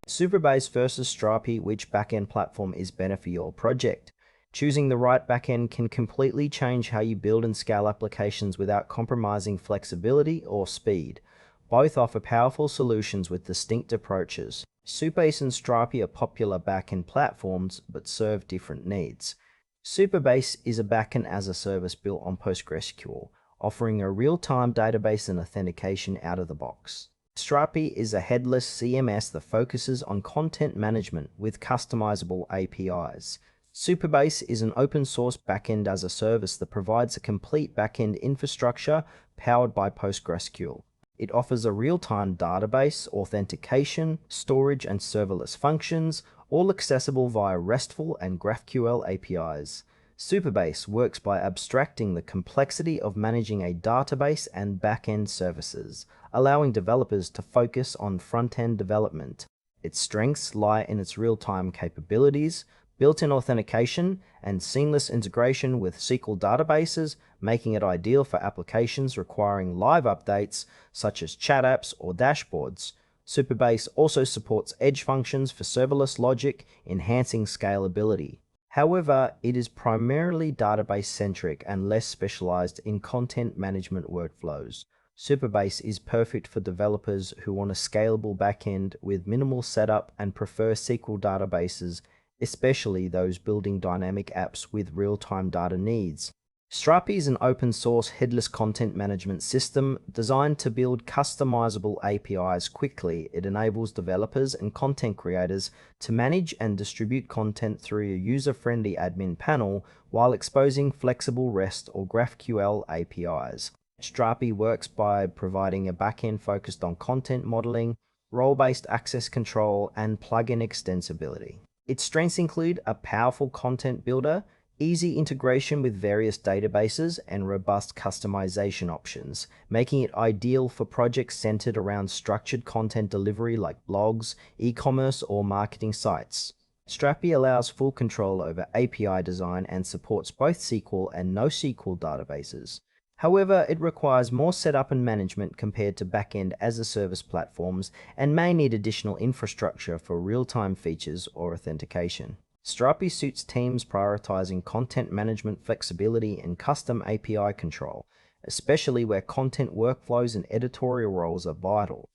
Supabase versus Strapi, which backend platform is better for your project? Choosing the right backend can completely change how you build and scale applications without compromising flexibility or speed. Both offer powerful solutions with distinct approaches. Supabase and Strapi are popular backend platforms but serve different needs. Supabase is a backend as a service built on PostgreSQL, offering a real-time database and authentication out of the box. Strapi is a headless CMS that focuses on content management with customizable APIs. Supabase is an open-source backend as a service that provides a complete backend infrastructure powered by PostgreSQL. It offers a real-time database, authentication, storage, and serverless functions, all accessible via RESTful and GraphQL APIs. Supabase works by abstracting the complexity of managing a database and back-end services, allowing developers to focus on front-end development. Its strengths lie in its real-time capabilities, built-in authentication, and seamless integration with SQL databases, making it ideal for applications requiring live updates such as chat apps or dashboards. Supabase also supports edge functions for serverless logic, enhancing scalability. However, it is primarily database-centric and less specialized in content management workflows. Supabase is perfect for developers who want a scalable backend with minimal setup and prefer SQL databases, especially those building dynamic apps with real-time data needs. Strapi is an open-source headless content management system designed to build customizable APIs quickly. It enables developers and content creators to manage and distribute content through a user-friendly admin panel while exposing flexible REST or GraphQL APIs. Strapi works by providing a backend focused on content modeling, role-based access control, and plugin extensibility. Its strengths include a powerful content builder, easy integration with various databases, and robust customization options, making it ideal for projects centered around structured content delivery like blogs, e-commerce, or marketing sites. Strapi allows full control over API design and supports both SQL and NoSQL databases. However, it requires more setup and management compared to backend as a service platforms and may need additional infrastructure for real-time features or authentication. Strapi suits teams prioritizing content management flexibility and custom API control, especially where content workflows and editorial roles are vital.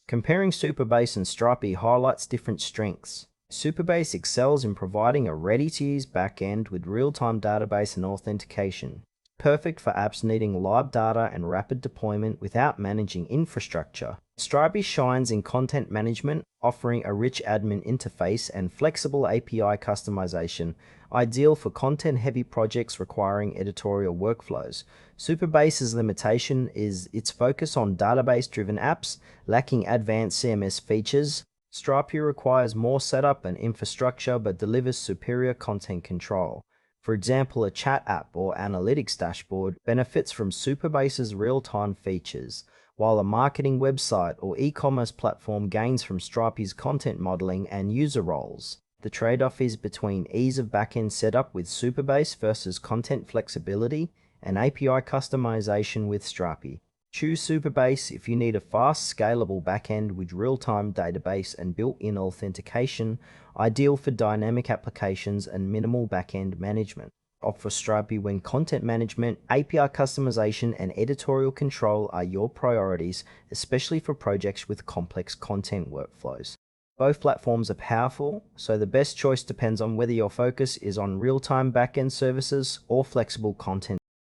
Comparing Supabase and Strapi highlights different strengths. Supabase excels in providing a ready-to-use backend with real-time database and authentication, perfect for apps needing live data and rapid deployment without managing infrastructure. Strapi shines in content management, offering a rich admin interface and flexible API customization, ideal for content-heavy projects requiring editorial workflows. Supabase's limitation is its focus on database-driven apps, lacking advanced CMS features. Strapi requires more setup and infrastructure but delivers superior content control. For example, a chat app or analytics dashboard benefits from Supabase's real-time features, while a marketing website or e-commerce platform gains from Strapi's content modeling and user roles. The trade-off is between ease of backend setup with Supabase versus content flexibility and API customization with Strapi. Choose Supabase if you need a fast, scalable backend with real-time database and built-in authentication, ideal for dynamic applications and minimal backend management. Opt for Strapi when content management, API customization, and editorial control are your priorities, especially for projects with complex content workflows. Both platforms are powerful, so the best choice depends on whether your focus is on real-time backend services or flexible content